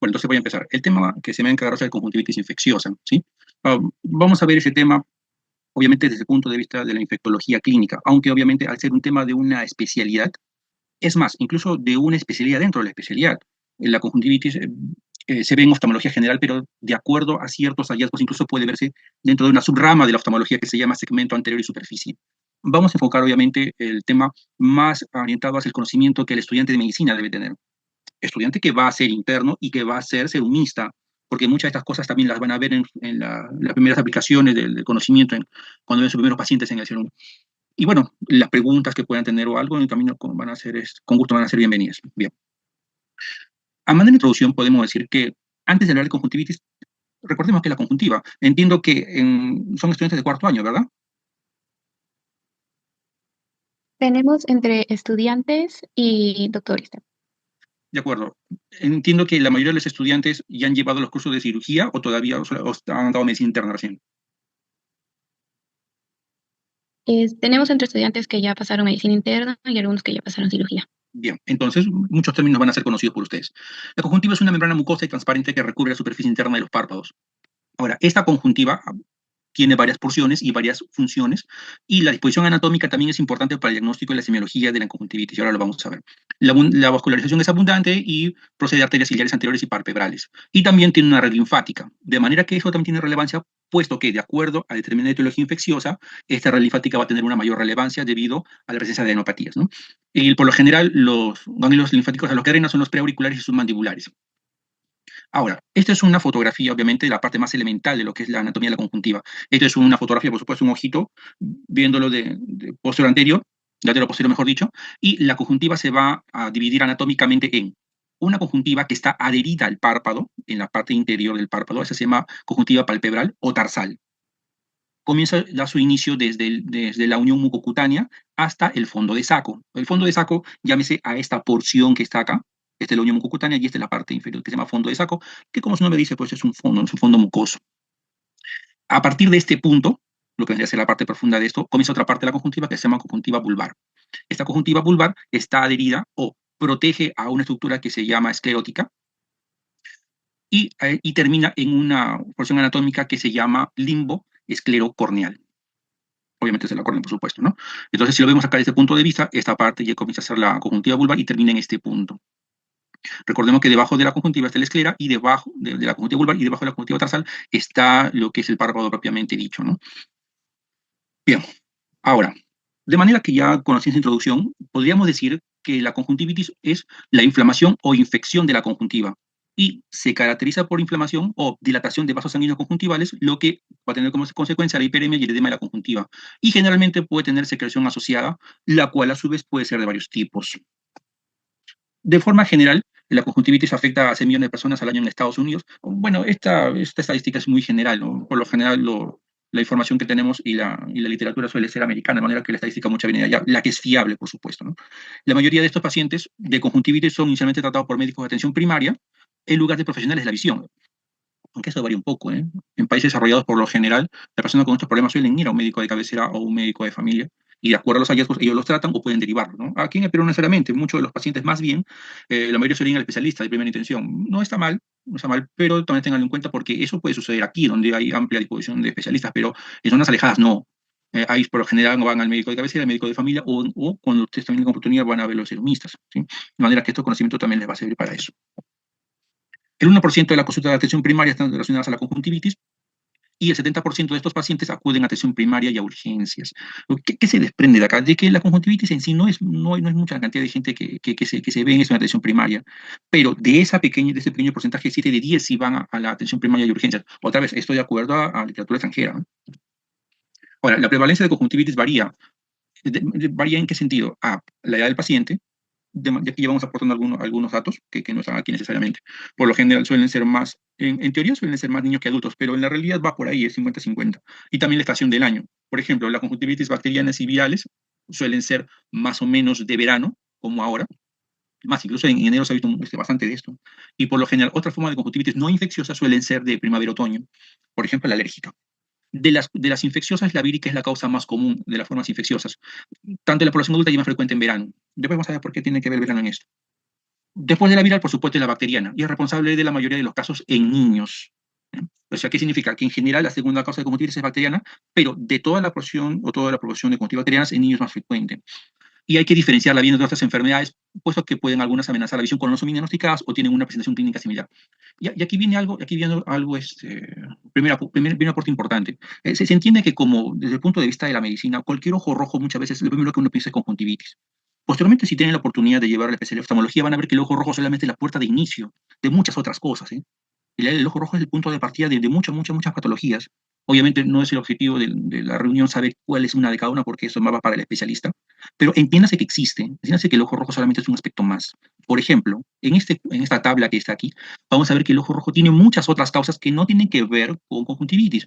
Bueno, entonces voy a empezar. El tema que se me ha encargado es la conjuntivitis infecciosa, ¿sí? Vamos a ver ese tema, obviamente, desde el punto de vista de la infectología clínica, aunque obviamente al ser un tema de una especialidad, es más, incluso de una especialidad dentro de la especialidad. La conjuntivitis se ve en oftalmología general, pero de acuerdo a ciertos hallazgos, incluso puede verse dentro de una subrama de la oftalmología que se llama segmento anterior y superficie. Vamos a enfocar, obviamente, el tema más orientado hacia el conocimiento que el estudiante de medicina debe tener. Estudiante que va a ser interno y que va a ser serumista, porque muchas de estas cosas también las van a ver en las primeras aplicaciones del conocimiento, cuando ven sus primeros pacientes en el serum. Y bueno, las preguntas que puedan tener o algo en el camino van a ser, con gusto van a ser bienvenidas. Bien. A manera de introducción podemos decir que antes de hablar de conjuntivitis, recordemos que la conjuntiva, entiendo que son estudiantes de cuarto año, ¿verdad? Tenemos entre estudiantes y doctores. De acuerdo. Entiendo que la mayoría de los estudiantes ya han llevado los cursos de cirugía o todavía o han dado medicina interna recién. Tenemos entre estudiantes que ya pasaron medicina interna y algunos que ya pasaron cirugía. Bien, entonces muchos términos van a ser conocidos por ustedes. La conjuntiva es una membrana mucosa y transparente que recubre la superficie interna de los párpados. Ahora, esta conjuntiva tiene varias porciones y varias funciones, y la disposición anatómica también es importante para el diagnóstico y la semiología de la conjuntivitis, y ahora lo vamos a ver. La vascularización es abundante y procede de arterias ciliares anteriores y palpebrales, y también tiene una red linfática, de manera que eso también tiene relevancia, puesto que de acuerdo a determinada etiología infecciosa, esta red linfática va a tener una mayor relevancia debido a la presencia de adenopatías, ¿no? Y por lo general, los ganglios linfáticos a los que reinan son los preauriculares y submandibulares. Ahora, esta es una fotografía, obviamente, de la parte más elemental de lo que es la anatomía de la conjuntiva. Esta es una fotografía, por supuesto, un ojito, viéndolo de posterior anterior, lateral posterior, mejor dicho, y la conjuntiva se va a dividir anatómicamente en una conjuntiva que está adherida al párpado, en la parte interior del párpado, esa se llama conjuntiva palpebral o tarsal. Comienza da su inicio desde la unión mucocutánea hasta el fondo de saco. El fondo de saco, llámese a esta porción que está acá, esta es la unión mucocutánea y esta es la parte inferior que se llama fondo de saco, que como su nombre dice, pues es un fondo mucoso. A partir de este punto, lo que vendría a ser la parte profunda de esto, comienza otra parte de la conjuntiva que se llama conjuntiva vulvar. Esta conjuntiva vulvar está adherida o protege a una estructura que se llama esclerótica y termina en una porción anatómica que se llama limbo esclerocorneal. Obviamente es el acorde, por supuesto, ¿no? Entonces, si lo vemos acá desde este punto de vista, esta parte ya comienza a ser la conjuntiva vulvar y termina en este punto. Recordemos que debajo de la conjuntiva está la esclera y debajo de la conjuntiva vulvar y debajo de la conjuntiva tarsal está lo que es el párpado propiamente dicho, ¿no? Bien, ahora, de manera que ya conocen esa introducción, podríamos decir que la conjuntivitis es la inflamación o infección de la conjuntiva y se caracteriza por inflamación o dilatación de vasos sanguíneos conjuntivales, lo que va a tener como consecuencia la hiperemia y el edema de la conjuntiva. Y generalmente puede tener secreción asociada, la cual a su vez puede ser de varios tipos. De forma general, la conjuntivitis afecta a 6 millones de personas al año en Estados Unidos. Bueno, esta estadística es muy general, ¿no? Por lo general, la información que tenemos y la literatura suele ser americana, de manera que la estadística mucha viene de allá, la que es fiable, por supuesto, ¿no? La mayoría de estos pacientes de conjuntivitis son inicialmente tratados por médicos de atención primaria en lugar de profesionales de la visión, aunque eso varía un poco, ¿eh? En países desarrollados, por lo general, las personas con estos problemas suelen ir a un médico de cabecera o un médico de familia, y de acuerdo a los hallazgos, ellos los tratan o pueden derivarlo, ¿no? Aquí en el Perú, no necesariamente, muchos de los pacientes más bien, la mayoría suelen ir al especialista de primera intención. No está mal, no está mal, pero también tenganlo en cuenta porque eso puede suceder aquí, donde hay amplia disposición de especialistas, pero en zonas alejadas no. Ahí por lo general van al médico de cabecera, al médico de familia, o cuando ustedes también tienen oportunidad van a ver los serumistas, ¿sí? De manera que estos conocimientos también les va a servir para eso. El 1% de la consulta de atención primaria están relacionadas a la conjuntivitis, y el 70% de estos pacientes acuden a atención primaria y a urgencias. ¿Qué se desprende de acá? De que la conjuntivitis en sí no es mucha la cantidad de gente que se ve en eso en atención primaria, pero de ese pequeño porcentaje, 7 de 10 sí van a la atención primaria y urgencias. Otra vez, estoy de acuerdo a literatura extranjera, ¿no? Ahora, la prevalencia de conjuntivitis varía. ¿Varía en qué sentido? La edad del paciente, de aquí ya vamos aportando algunos datos que no están aquí necesariamente. Por lo general suelen ser más, en teoría suelen ser más niños que adultos, pero en la realidad va por ahí, es 50-50. Y también la estación del año. Por ejemplo, las conjuntivitis bacterianas y virales suelen ser más o menos de verano, como ahora. Más, incluso en enero se ha visto bastante de esto. Y por lo general, otras formas de conjuntivitis no infecciosas suelen ser de primavera-otoño. Por ejemplo, la alérgica. De las infecciosas, la vírica es la causa más común de las formas infecciosas, tanto en la población adulta y más frecuente en verano. Después vamos a ver por qué tiene que ver el verano en esto. Después de la viral, por supuesto, es la bacteriana, y es responsable de la mayoría de los casos en niños. ¿Eh? O sea, ¿qué significa? Que en general la segunda causa de conjuntivitis es bacteriana, pero de toda la porción o toda la proporción de conjuntivitis bacterianas en niños es más frecuente. Y hay que diferenciarla bien de otras enfermedades, puesto que pueden algunas amenazar la visión cuando no son bien diagnosticadas o tienen una presentación clínica similar. Y aquí viene algo primer aporte importante. Se entiende que como desde el punto de vista de la medicina, cualquier ojo rojo muchas veces lo primero que uno piensa es conjuntivitis. Posteriormente, si tienen la oportunidad de llevar a la especialidad de oftalmología, van a ver que el ojo rojo solamente es la puerta de inicio de muchas otras cosas. ¿Eh? El ojo rojo es el punto de partida de muchas, muchas, muchas patologías. Obviamente no es el objetivo de la reunión saber cuál es una de cada una, porque eso más va para el especialista, pero entiéndase que existe, entiéndase que el ojo rojo solamente es un aspecto más. Por ejemplo, en esta tabla que está aquí, vamos a ver que el ojo rojo tiene muchas otras causas que no tienen que ver con conjuntivitis.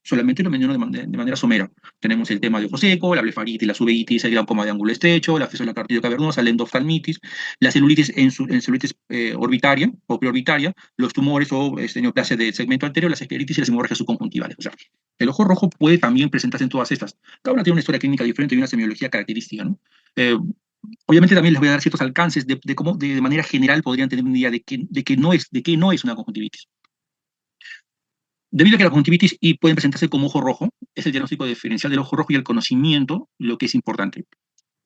Solamente lo menciono de manera somera. Tenemos el tema de ojo seco, la blefaritis, la uveitis, el glaucoma de ángulo estrecho, la fístula cartílago cavernosa, la endoftalmitis, la celulitis en celulitis orbitaria o preorbitaria, los tumores o neoplasia de segmento anterior, las escleritis y las hemorragias subconjuntivales. O sea, el ojo rojo puede también presentarse en todas estas. Cada una tiene una historia clínica diferente y una semiología característica, ¿no? Eh, Obviamente también les voy a dar ciertos alcances de cómo de manera general podrían tener una idea de qué no es una conjuntivitis. Debido a que la conjuntivitis y pueden presentarse como ojo rojo, es el diagnóstico diferencial del ojo rojo y el conocimiento lo que es importante.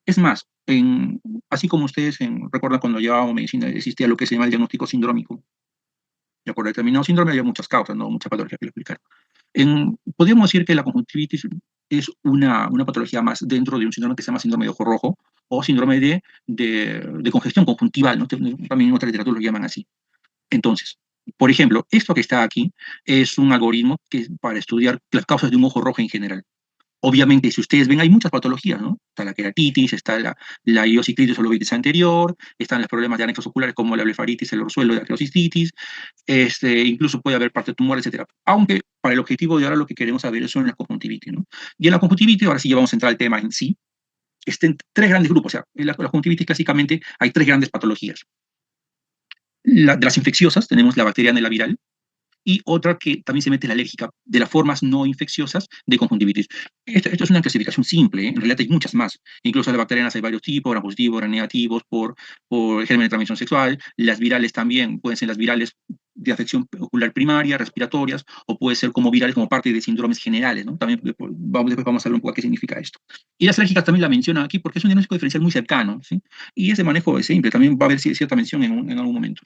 Es más, así como ustedes recuerdan cuando llevábamos medicina, existía lo que se llama el diagnóstico sindrómico. Y por determinado síndrome había muchas causas, ¿no? Muchas patologías que explicar. Podríamos decir que la conjuntivitis es una patología más dentro de un síndrome que se llama síndrome de ojo rojo o síndrome de congestión conjuntival, ¿no? También en otra literatura lo llaman así. Entonces, por ejemplo, esto que está aquí es un algoritmo para estudiar las causas de un ojo rojo en general. Obviamente, si ustedes ven, hay muchas patologías, ¿no? Está la queratitis, está la iosiclitis o lobitis anterior, están los problemas de anexos oculares como la blefaritis, el orzuelo, la acrocistitis, incluso puede haber parte tumor, etcétera. Aunque para el objetivo de ahora lo que queremos saber son las conjuntivitis, ¿no? Y en la conjuntivitis, ahora sí ya vamos a entrar al tema en sí, en tres grandes grupos. O sea, en la conjuntivitis clásicamente hay tres grandes patologías. De las infecciosas tenemos la bacteriana y la viral, y otra que también se mete la alérgica, de las formas no infecciosas de conjuntivitis. Esto es una clasificación simple, ¿eh? En realidad hay muchas más. Incluso las bacterianas hay varios tipos, gram positivos, gram negativos, por germen de transmisión sexual. Las virales también, pueden ser las virales de afección ocular primaria, respiratorias, o puede ser como virales como parte de síndromes generales, ¿no? También después vamos a ver un poco qué significa esto. Y las alérgicas también la mencionan aquí porque es un diagnóstico diferencial muy cercano, ¿sí? Y ese manejo es simple, también va a haber cierta mención en algún momento.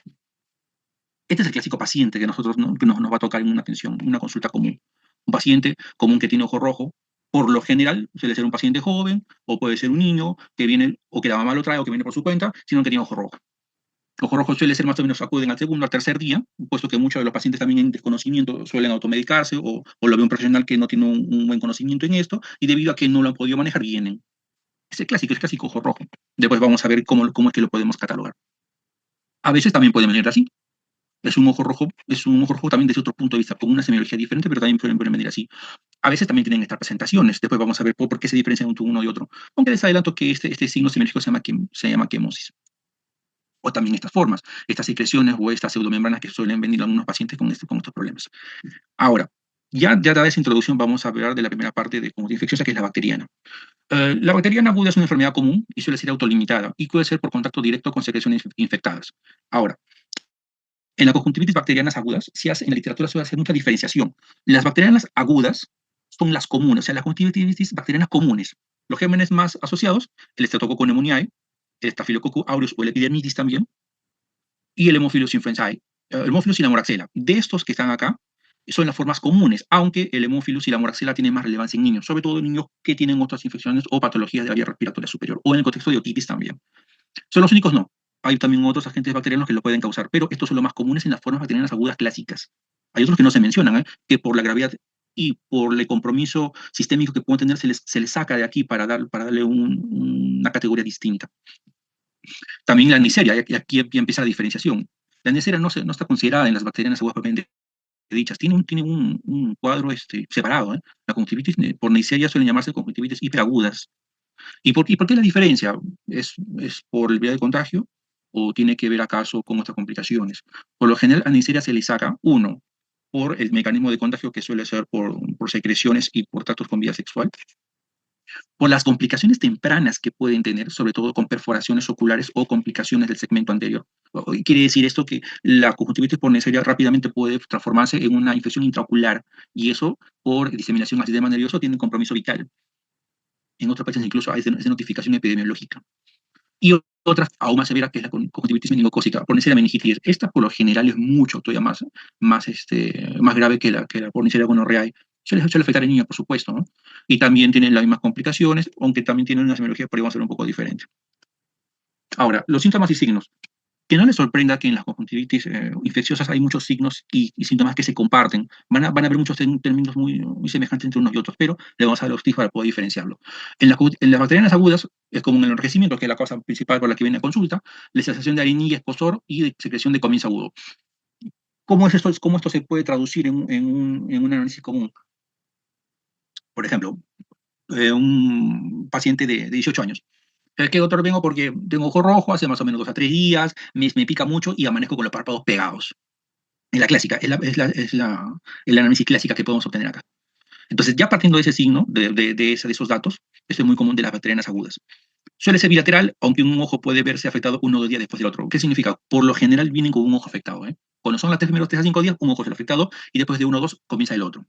Este es el clásico paciente que nosotros que nos va a tocar en una atención, una consulta común. Un paciente común que tiene ojo rojo, por lo general suele ser un paciente joven o puede ser un niño que viene o que la mamá lo trae o que viene por su cuenta, sino que tiene ojo rojo. Ojo rojo suele ser más o menos acuden al segundo, al tercer día, puesto que muchos de los pacientes también en desconocimiento suelen automedicarse o lo ve un profesional que no tiene un buen conocimiento en esto y debido a que no lo han podido manejar, vienen. Es clásico ojo rojo. Después vamos a ver cómo es que lo podemos catalogar. A veces también puede venir así. Es un ojo rojo también desde otro punto de vista, con una semiología diferente, pero también pueden venir así. A veces también tienen estas presentaciones, después vamos a ver por qué se diferencian uno y otro. Aunque les adelanto que este signo semiológico se llama quemosis. O también estas formas, estas secreciones o estas pseudomembranas que suelen venir a algunos pacientes con estos problemas. Ahora, ya dada esa introducción, vamos a hablar de la primera parte de conjuntivitis infecciosa, que es la bacteriana. La bacteriana aguda es una enfermedad común y suele ser autolimitada y puede ser por contacto directo con secreciones infectadas. Ahora, en la conjuntivitis bacterianas agudas, en la literatura se hace mucha diferenciación. Las bacterianas agudas son las comunes, o sea, las conjuntivitis bacterianas comunes. Los gérmenes más asociados, el Streptococcus pneumoniae, el Staphylococcus aureus o el epidermidis también, y el Haemophilus influenzae, el Haemophilus y la moraxela. De estos que están acá, son las formas comunes, aunque el Haemophilus y la moraxela tienen más relevancia en niños, sobre todo en niños que tienen otras infecciones o patologías de la vía respiratoria superior, o en el contexto de otitis también. Son los únicos no. Hay también otros agentes bacterianos que lo pueden causar, pero estos son los más comunes en las formas bacterianas agudas clásicas. Hay otros que no se mencionan, que por la gravedad y por el compromiso sistémico que pueden tener, se les saca de aquí para darle una categoría distinta. También la Neisseria, y aquí empieza la diferenciación. La Neisseria no está considerada en las bacterianas agudas propiamente dichas, tiene un cuadro separado. La conjuntivitis por Neisseria suelen llamarse conjuntivitis hiperagudas. ¿Y por qué la diferencia? ¿Es por el vía de contagio o tiene que ver acaso con otras complicaciones? Por lo general, a Neisseria se le saca, uno, por el mecanismo de contagio que suele ser por secreciones y por tractos con vía sexual. por las complicaciones tempranas que pueden tener, sobre todo con perforaciones oculares o complicaciones del segmento anterior. Quiere decir esto que la conjuntivitis por Neisseria rápidamente puede transformarse en una infección intraocular, y eso, por diseminación al sistema nervioso, tiene un compromiso vital. En otros países incluso hay de notificación epidemiológica. Y otra aún más severa, que es la conjuntivitis meningocócica, por Neisseria meningitis. Esta por lo general es mucho todavía más grave que la por Neisseria gonorreae. Suele afectar a niños, por supuesto, ¿no? Y también tienen las mismas complicaciones, aunque también tienen una semiología, podríamos ser un poco diferente. Ahora, los síntomas y signos. Que no les sorprenda que en las conjuntivitis infecciosas hay muchos signos y síntomas que se comparten. Van a haber muchos términos muy semejantes entre unos y otros, pero le vamos a dar los tips para poder diferenciarlo. En las bacterianas agudas es común el enrojecimiento, que es la causa principal por la que viene a consulta, la sensación de arenilla, escozor y de secreción de comienzo agudo. ¿Cómo es esto? ¿Cómo esto se puede traducir en un análisis común? Por ejemplo, un paciente de 18 años. ¿Sabes qué, doctor? Vengo porque tengo ojo rojo hace más o menos 2 a 3 días, me pica mucho y amanezco con los párpados pegados. Es la clásica, es la análisis clásica que podemos obtener acá. Entonces, ya partiendo de ese signo, de esos datos, esto es muy común de las bacterianas agudas. Suele ser bilateral, aunque un ojo puede verse afectado 1 o 2 días después del otro. ¿Qué significa? Por lo general vienen con un ojo afectado. Cuando son los primeros 3 a 5 días, un ojo es el afectado y después de 1 o 2 comienza el otro.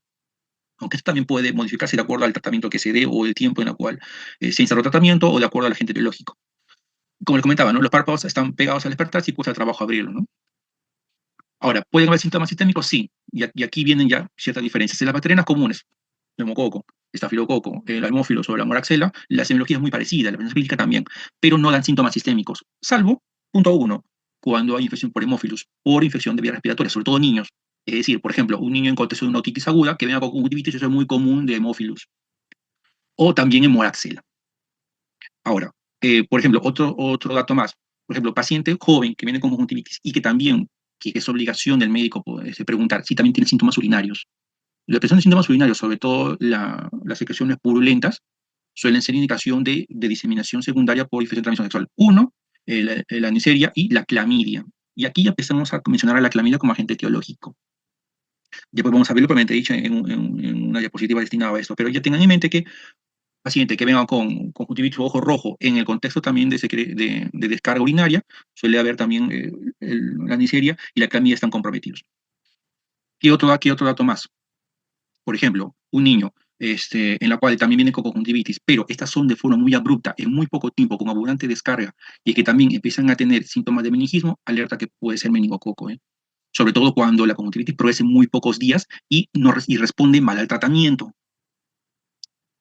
Aunque esto también puede modificarse de acuerdo al tratamiento que se dé o el tiempo en el cual se instaló el tratamiento o de acuerdo al agente biológico. Como les comentaba, ¿no? Los párpados están pegados al despertar, si cuesta trabajo abrirlo, ¿no? Ahora, ¿pueden haber síntomas sistémicos? Sí, y aquí vienen ya ciertas diferencias. En las bacterianas comunes, neumococo, estafilococo, el Haemophilus o la moraxella, la semiología es muy parecida, la presencia clínica también, pero no dan síntomas sistémicos, salvo, punto uno, cuando hay infección por Haemophilus, por infección de vías respiratorias, sobre todo niños. Es decir, por ejemplo, un niño en contexto de una otitis aguda que venga con conjuntivitis, eso es muy común de Haemophilus, o también en moraxella. Ahora, por ejemplo, otro dato más. Por ejemplo, paciente joven que viene con conjuntivitis y que también, que es obligación del médico preguntar si también tiene síntomas urinarios. La presión de síntomas urinarios, sobre todo las secreciones purulentas, suelen ser indicación de diseminación secundaria por infección de transmisión sexual. Uno, la Neisseria y la clamidia. Y aquí ya empezamos a mencionar a la clamidia como agente etiológico. Después vamos a verlo, probablemente dicho en una diapositiva destinada a esto, pero ya tengan en mente que paciente que venga con conjuntivitis o ojo rojo en el contexto también de descarga urinaria, suele haber también la Neisseria y la clamidia están comprometidos. ¿Qué otro dato más? Por ejemplo, un niño en la cual también viene con conjuntivitis, pero estas son de forma muy abrupta, en muy poco tiempo, con abundante descarga, y que también empiezan a tener síntomas de meningismo, alerta que puede ser meningococo. Sobre todo cuando la conjuntivitis progresa en muy pocos días y responde mal al tratamiento.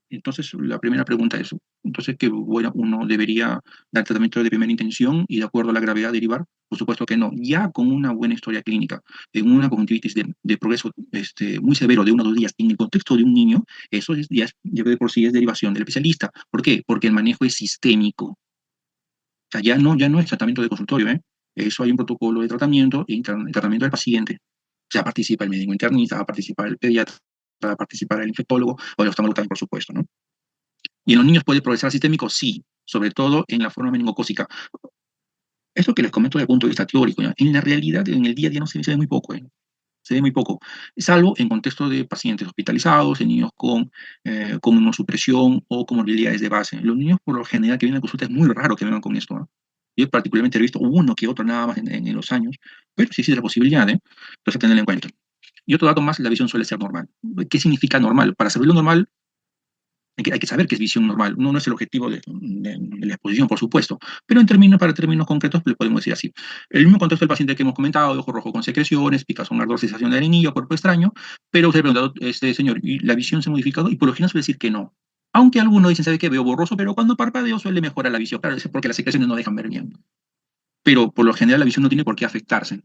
Entonces, la primera pregunta es, entonces, que bueno, uno debería dar tratamiento de primera intención y de acuerdo a la gravedad derivar. Por supuesto que no. Ya con una buena historia clínica, en una conjuntivitis de progreso muy severo de 1 o 2 días, en el contexto de un niño, eso ya de por sí es derivación del especialista. ¿Por qué? Porque el manejo es sistémico. O sea, ya no es tratamiento de consultorio, ¿eh? Eso hay un protocolo de tratamiento y tratamiento del paciente. O sea, participa el médico internista, va a participar el pediatra, va a participar el infectólogo o el oftalmólogo también, por supuesto, ¿no? ¿Y en los niños puede progresar sistémico? Sí, sobre todo en la forma meningocócica. Esto que les comento desde el punto de vista teórico, ¿ya? En la realidad, en el día a día no se ve muy poco, ¿eh? Se ve muy poco, salvo en contexto de pacientes hospitalizados, en niños con inmunosupresión o comorbilidades de base. Los niños, por lo general, que vienen a consulta, es muy raro que vengan con esto, ¿no? Yo particularmente he visto uno que otro nada más en los años, pero sí existe la posibilidad, ¿eh? Entonces, a tenerlo en cuenta. Y otro dato más, la visión suele ser normal. ¿Qué significa normal? Para saberlo normal, hay que saber que es visión normal. No es el objetivo de la exposición, por supuesto, pero para términos concretos le podemos decir así. El mismo contexto del paciente que hemos comentado, de ojo rojo con secreciones, picazón, ardor, sensación de arenilla, cuerpo extraño, pero usted ha preguntado, señor, ¿y la visión se ha modificado? Y por lo general suele decir que no. Aunque algunos dicen, ¿sabe qué? Veo borroso, pero cuando parpadeo suele mejorar la visión. Claro, es porque las secreciones no dejan ver bien. Pero por lo general la visión no tiene por qué afectarse.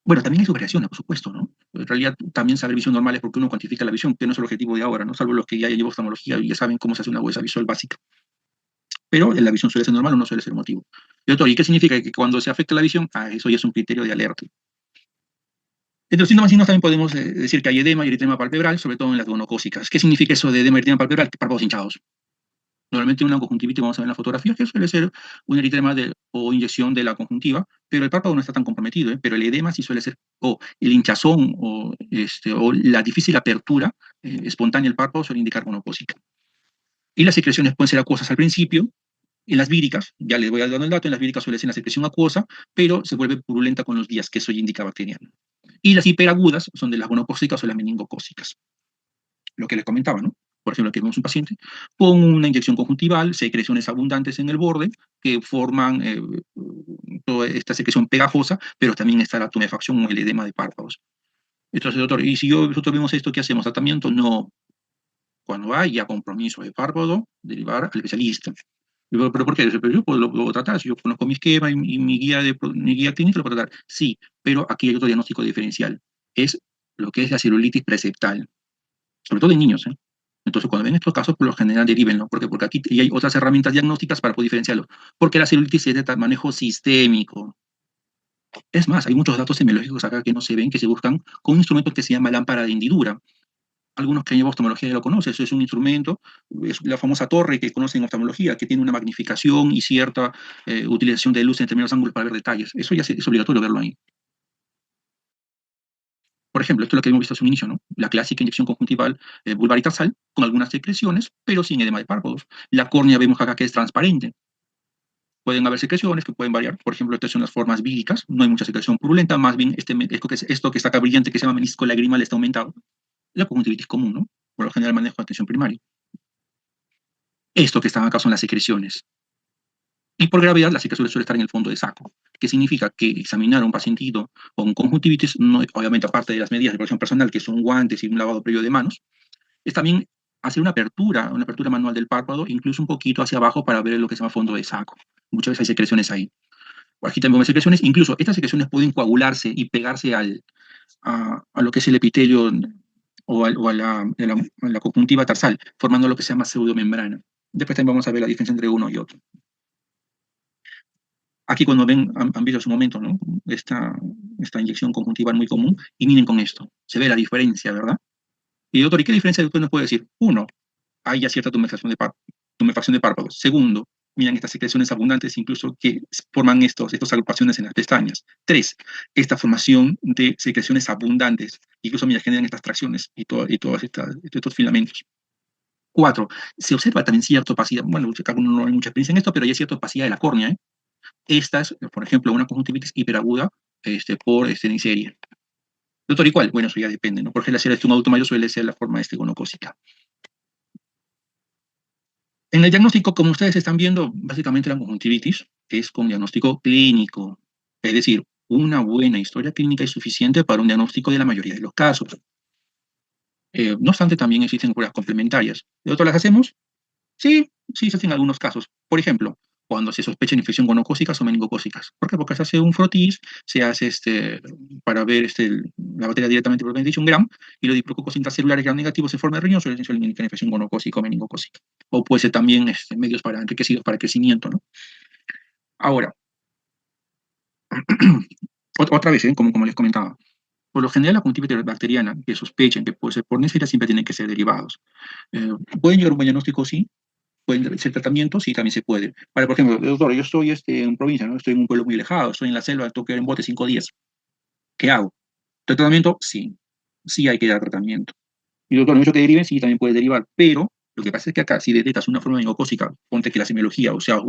Bueno, también hay sus variaciones, por supuesto, ¿no? En realidad, también saber visión normal es porque uno cuantifica la visión, que no es el objetivo de ahora, ¿no? Salvo los que ya llevan oftalmología y ya saben cómo se hace una huesa visual básica. Pero la visión suele ser normal o no suele ser motivo. Y doctor, ¿y qué significa? Que cuando se afecta la visión, eso ya es un criterio de alerta. Entre los síntomas signos también podemos decir que hay edema y eritema palpebral, sobre todo en las gonocócicas. ¿Qué significa eso de edema y eritema palpebral? Párpados hinchados. Normalmente una conjuntivitis, vamos a ver en la fotografía, que suele ser un eritema o inyección de la conjuntiva, pero el párpado no está tan comprometido, pero el edema sí suele ser, o el hinchazón, o la difícil apertura espontánea del párpado suele indicar gonocócica. Y las secreciones pueden ser acuosas al principio. En las víricas, ya les voy dando el dato, en las víricas suele ser una secreción acuosa, pero se vuelve purulenta con los días, que eso ya indica bacteriano. Y las hiperagudas son de las gonocócicas o las meningocócicas. Lo que les comentaba, ¿no? Por ejemplo, aquí vemos un paciente con una inyección conjuntival, secreciones abundantes en el borde que forman toda esta secreción pegajosa, pero también está la tumefacción o el edema de párpados. Entonces, doctor, y si nosotros vemos esto, ¿qué hacemos? ¿Tratamiento? No. Cuando haya compromiso de párpado, derivar al especialista. ¿Pero por qué? Pero yo lo puedo tratar, si yo conozco mi esquema y mi guía clínica lo puedo tratar. Sí, pero aquí hay otro diagnóstico diferencial. Es lo que es la celulitis preseptal, sobre todo en niños, ¿eh? Entonces, cuando ven estos casos, por lo general derivenlo. ¿Por qué? Porque aquí hay otras herramientas diagnósticas para poder diferenciarlo. Porque la celulitis es de manejo sistémico. Es más, hay muchos datos semiológicos acá que no se ven, que se buscan con un instrumento que se llama lámpara de hendidura. Algunos que llevan oftalmología ya lo conocen, eso es un instrumento, es la famosa torre que conocen en oftalmología, que tiene una magnificación y cierta utilización de luz en determinados ángulos para ver detalles. Eso ya es obligatorio verlo ahí. Por ejemplo, esto es lo que hemos visto hace un inicio, ¿no? La clásica inyección conjuntival vulvar y tarsal, con algunas secreciones, pero sin edema de párpados. La córnea vemos acá que es transparente. Pueden haber secreciones que pueden variar. Por ejemplo, estas son las formas víricas, no hay mucha secreción purulenta, más bien esto que está acá brillante, que se llama menisco lagrimal, está aumentado. La conjuntivitis común, ¿no? Por lo general manejo de atención primaria. Esto que están acá son las secreciones. Y por gravedad, la secreción suele estar en el fondo de saco, que significa que examinar a un pacientito con conjuntivitis, no, obviamente aparte de las medidas de protección personal, que son guantes y un lavado previo de manos, es también hacer una apertura manual del párpado, incluso un poquito hacia abajo para ver lo que se llama fondo de saco. Muchas veces hay secreciones ahí. Aquí también hay secreciones, incluso estas secreciones pueden coagularse y pegarse a lo que es el epitelio o a la conjuntiva tarsal, formando lo que se llama pseudomembrana. Después también vamos a ver la diferencia entre uno y otro. Aquí cuando ven, han visto en su momento, ¿no? Esta inyección conjuntival muy común, y miren con esto, se ve la diferencia, ¿verdad? Y doctor, ¿y qué diferencia usted nos puede decir? Uno, hay ya cierta tumefacción de párpados. Segundo, miren estas secreciones abundantes incluso que forman estas agrupaciones en las pestañas. Tres, esta formación de secreciones abundantes, incluso mira, generan estas tracciones y todos estos filamentos. Cuatro, se observa también cierta opacidad, bueno, no hay mucha experiencia en esto, pero hay cierta opacidad de la córnea, ¿eh? Estas, por ejemplo, una conjuntivitis hiperaguda por Neisseria. Doctor, ¿y cuál? Bueno, eso ya depende, ¿no? Porque la cera de un adulto mayor suele ser la forma gonocócica. En el diagnóstico, como ustedes están viendo, básicamente la conjuntivitis es con diagnóstico clínico. Es decir, una buena historia clínica es suficiente para un diagnóstico de la mayoría de los casos. No obstante, también existen pruebas complementarias. ¿Doctor, las hacemos? Sí, sí, se hacen algunos casos. Por ejemplo, cuando se sospecha de infección gonocócicas o meningocócicas. ¿Por qué? Porque se hace un frotis, se hace para ver la bacteria directamente, propiamente dicho, un gram, y los diplococos intracelulares gram negativos en forma de riñón suelen indicar infección gonocócica o meningocócica. O puede ser también medios enriquecidos para el crecimiento, ¿no? Ahora, otra vez, como les comentaba, por lo general la conjuntivitis bacteriana que sospechen que puede ser por Neisseria siempre tienen que ser derivados. ¿Pueden llegar a un buen diagnóstico? Sí. ¿Pueden ser tratamientos? Sí, también se puede. Vale, por ejemplo, doctor, yo estoy en provincia, ¿no? Estoy en un pueblo muy alejado, estoy en la selva, tengo que ir en bote 5 días. ¿Qué hago? ¿Tratamiento? Sí. Sí hay que dar tratamiento. Y doctor, mucho que deriven, sí, también puede derivar, pero lo que pasa es que acá, si detectas una forma meningocócica, ponte que la semiología, o sea,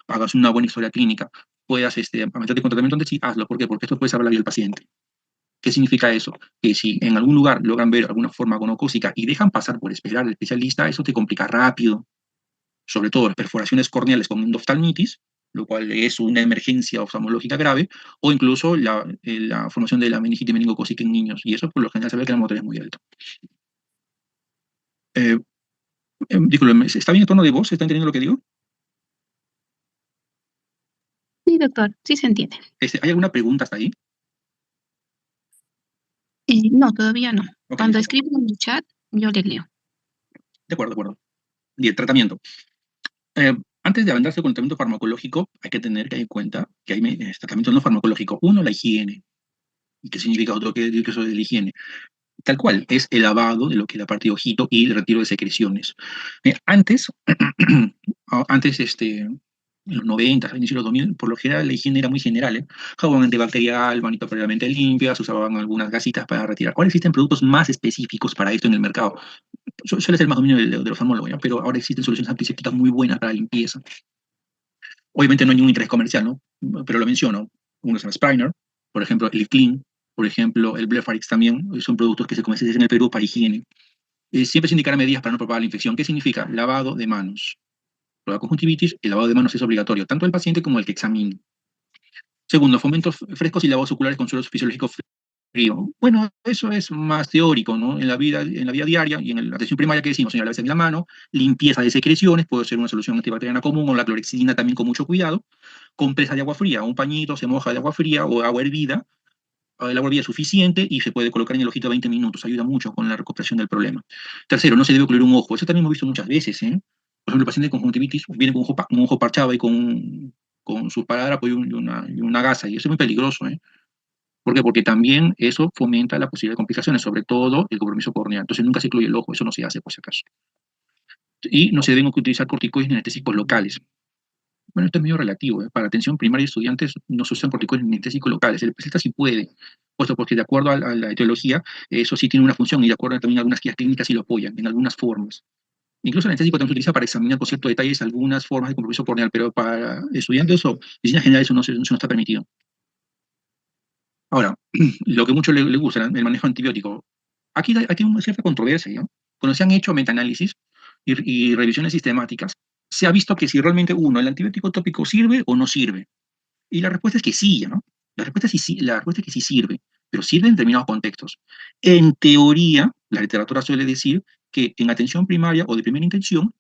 hagas una buena historia clínica, puedas meterte con tratamiento antes, sí, hazlo. ¿Por qué? Porque esto puede salvar la vida del paciente. ¿Qué significa eso? Que si en algún lugar logran ver alguna forma gonocócica y dejan pasar por esperar al especialista, eso te complica rápido. Sobre todo las perforaciones corneales con endoftalmitis, lo cual es una emergencia oftalmológica grave, o incluso la formación de la meningitis meningocócica en niños, y eso por lo general se ve que la mortalidad es muy alta. Eh, Disculpe, ¿está bien el tono de voz? ¿Está entendiendo lo que digo? Sí, doctor, sí se entiende. ¿Hay alguna pregunta hasta ahí? No, todavía no. Okay, Cuando listo. escriben en el chat, yo le leo. De acuerdo, de acuerdo. Bien, tratamiento. Antes de avanzarse con el tratamiento farmacológico, hay que tener en cuenta que hay tratamiento no farmacológico. Uno, la higiene. ¿Y qué significa otro que eso de la higiene? Tal cual, es el lavado de lo que es la parte de ojito y el retiro de secreciones. Antes, antes en los 90, a inicios de los 2000, por lo general la higiene era muy general, ¿eh? Jabón antibacterial, manito previamente limpias, se usaban algunas gasitas para retirar. Ahora existen productos más específicos para esto en el mercado. suele ser más dominio del oftalmólogo, ¿ya? Pero ahora existen soluciones antisépticas muy buenas para la limpieza. Obviamente no hay ningún interés comercial, ¿no? Pero lo menciono. Uno es el Spiner, por ejemplo, el Clean, por ejemplo, el Blefarix también, son productos que se comercializan en el Perú para higiene. Siempre se indicarán medidas para no propagar la infección. ¿Qué significa? Lavado de manos. Para la conjuntivitis, el lavado de manos es obligatorio, tanto del paciente como el que examine. Segundo, fomentos frescos y lavados oculares con suelo fisiológico frío. Bueno, eso es más teórico, ¿no? En la vida diaria y en la atención primaria, ¿qué decimos? Señora, lávese bien la mano, limpieza de secreciones, puede ser una solución antibacteriana común o la clorexidina también con mucho cuidado, compresa de agua fría, un pañito se moja de agua fría o agua hervida, el agua hervida es suficiente y se puede colocar en el ojito 20 minutos, ayuda mucho con la recuperación del problema. Tercero, no se debe ocluir un ojo, eso también hemos visto muchas veces, ¿eh? Por ejemplo, el paciente con conjuntivitis viene con un ojo parchado y con su parádrapo y una gasa, y eso es muy peligroso, ¿eh? ¿Por qué? Porque también eso fomenta la posibilidad de complicaciones, sobre todo el compromiso corneal. Entonces nunca se incluye el ojo, eso no se hace por si acaso. Y no se deben utilizar corticoides ni anestésicos locales. Bueno, esto es medio relativo, ¿eh? Para atención primaria de estudiantes no se usan corticoides ni anestésicos locales. El especialista sí puede, puesto porque de acuerdo a la etiología, eso sí tiene una función y de acuerdo también a algunas guías clínicas sí lo apoyan en algunas formas. Incluso el anestésico también se utiliza para examinar con ciertos detalles algunas formas de compromiso corneal, pero para estudiantes o medicina general eso no está permitido. Ahora, lo que mucho le gusta, el manejo antibiótico. Aquí hay una cierta controversia, ¿no? Cuando se han hecho metaanálisis y revisiones sistemáticas, se ha visto que si realmente uno, el antibiótico tópico sirve o no sirve. Y la respuesta es que sí, ¿no? La respuesta es que sí sirve, pero sirve en determinados contextos. En teoría, la literatura suele decir que en atención primaria o de primera intención,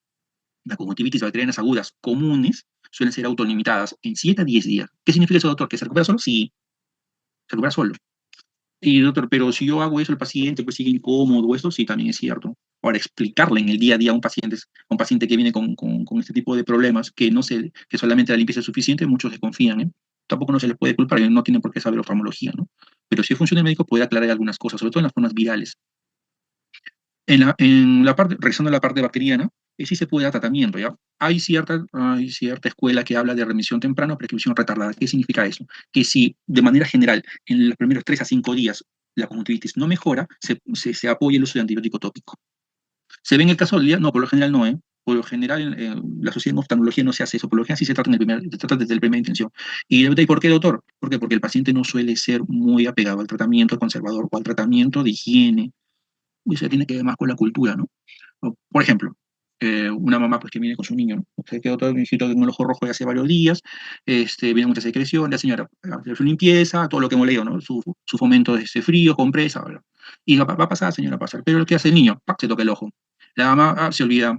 las conjuntivitis bacterianas agudas comunes suelen ser autolimitadas en 7 a 10 días. ¿Qué significa eso, doctor? ¿Que se recupera solo? Sí, se recupera solo. Y doctor, pero si yo hago eso, el paciente pues sigue incómodo, esto sí también es cierto. Ahora, explicarle en el día a día a un paciente que viene con este tipo de problemas, que solamente la limpieza es suficiente, muchos desconfían, ¿eh? Tampoco no se les puede culpar, no tienen por qué saber oftalmología, ¿no? Pero si funciona el médico puede aclarar algunas cosas, sobre todo en las formas virales. Regresando a la parte bacteriana, sí se puede dar tratamiento, ¿ya? Hay cierta escuela que habla de remisión temprana o prescripción retardada. ¿Qué significa eso? Que si de manera general en los primeros 3 a 5 días la conjuntivitis no mejora, se apoya el uso de antibiótico tópico. ¿Se ve en el caso del día? No, por lo general no, ¿eh? Por lo general, la sociedad de oftalmología no se hace eso, por lo general sí se trata desde la primera intención. ¿Y por qué, doctor? ¿Por qué? Porque el paciente no suele ser muy apegado al tratamiento conservador o al tratamiento de higiene, y eso tiene que ver más con la cultura, ¿no? Por ejemplo, una mamá pues, que viene con su niño, ¿no? Se quedó todo el hijito con el ojo rojo de hace varios días, viene mucha secreción, la señora hace su limpieza, todo lo que hemos leído, ¿no? Su fomento de ese frío, compresa, ¿verdad? Y va a pasar, señora, va a pasar. Pero lo que hace el niño, ¡pac! Se toca el ojo. La mamá se olvida.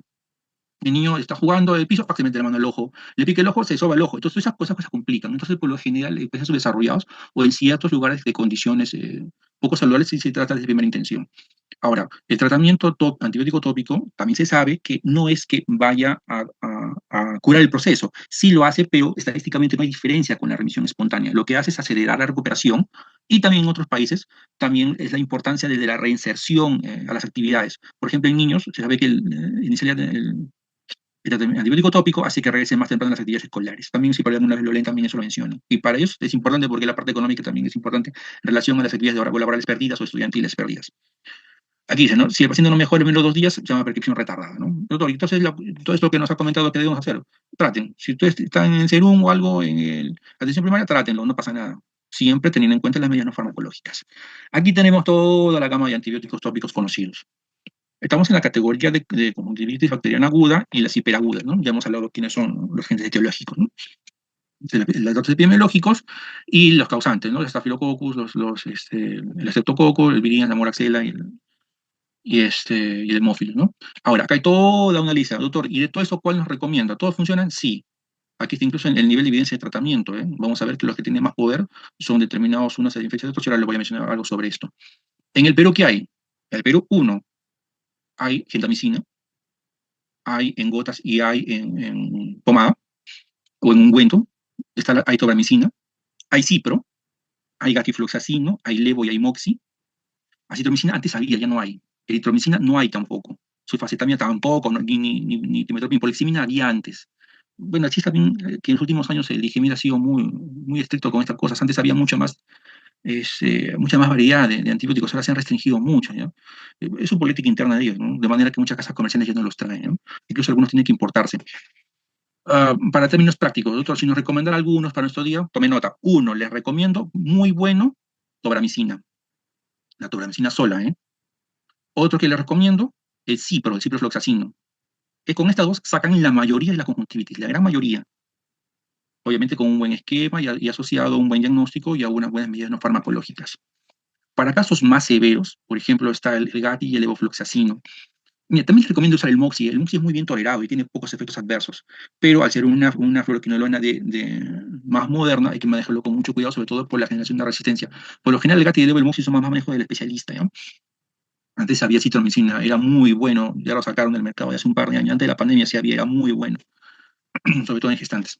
El niño está jugando el piso, ¡pac! Se mete la mano al ojo. Le pica el ojo, se soba el ojo. Entonces esas cosas pues, se complican. Entonces, por lo general, en países subdesarrollados o en ciertos lugares de condiciones poco saludables, sí se trata de primera intención. Ahora, el tratamiento antibiótico tópico también se sabe que no es que vaya a curar el proceso. Sí lo hace, pero estadísticamente no hay diferencia con la remisión espontánea. Lo que hace es acelerar la recuperación y también en otros países también es la importancia de la reinserción a las actividades. Por ejemplo, en niños se sabe que el antibiótico tópico hace que regresen más temprano a las actividades escolares. También si por alguna vez lo leen, también eso lo menciona. Y para ellos es importante porque la parte económica también es importante en relación a las actividades laborales perdidas o estudiantiles perdidas. Aquí dice, ¿no? Si el paciente no mejora en menos de 2 días, se llama prescripción retardada, ¿no? Doctor, entonces todo esto que nos ha comentado que debemos hacer, traten. Si ustedes están en serum o algo en atención primaria, trátenlo, no pasa nada. Siempre teniendo en cuenta las medidas no farmacológicas. Aquí tenemos toda la gama de antibióticos tópicos conocidos. Estamos en la categoría de conjuntivitis bacteriana aguda y las hiperagudas, ¿no? Ya hemos hablado de quiénes son los agentes etiológicos, ¿no? Los datos epidemiológicos y los causantes, ¿no? El Staphylococcus, el Streptococcus, el Viridiana, la Moraxella y el hemófilo, ¿no? Ahora, acá hay toda una lista, doctor, ¿y de todo eso cuál nos recomienda? ¿Todos funcionan? Sí. Aquí está incluso el nivel de evidencia de tratamiento, ¿eh? Vamos a ver que los que tienen más poder son determinados unos de infección de otros, y ahora les voy a mencionar algo sobre esto. En el Perú, ¿qué hay? En el Perú, uno, hay gentamicina, hay en gotas y hay en pomada o en ungüento, hay tobramicina, hay cipro, hay gatifloxacino, hay levo y hay moxi. Acitromicina antes había, ya no hay. Eritromicina no hay tampoco. Sulfacetamina tampoco, no, ni timetopin. Poliximina había antes. Bueno, sí está bien que en los últimos años el IGMIR ha sido muy, muy estricto con estas cosas. Antes había mucho más mucha más variedad de antibióticos. Ahora se han restringido mucho, ¿ya? Es su política interna de ellos, ¿no? De manera que muchas casas comerciales ya no los traen, ¿no? Incluso algunos tienen que importarse. Para términos prácticos, otros, si nos recomendar algunos para nuestro día, tome nota. Uno, les recomiendo, muy bueno, tobramicina. La tobramicina sola, ¿eh? Otro que les recomiendo, el ciprofloxacino. Que con estas dos sacan la mayoría de la conjuntivitis, la gran mayoría. Obviamente con un buen esquema y asociado a un buen diagnóstico y a unas buenas medidas no farmacológicas. Para casos más severos, por ejemplo, está el GATI y el levofloxacino. Mira, también les recomiendo usar el Moxi. El Moxi es muy bien tolerado y tiene pocos efectos adversos, pero al ser una fluoroquinolona más moderna, hay que manejarlo con mucho cuidado, sobre todo por la generación de resistencia. Por lo general, el GATI y el Moxi son más manejo del especialista, ¿ya? Antes había citromicina, era muy bueno, ya lo sacaron del mercado de hace un par de años. Antes de la pandemia sí había, era muy bueno, sobre todo en gestantes.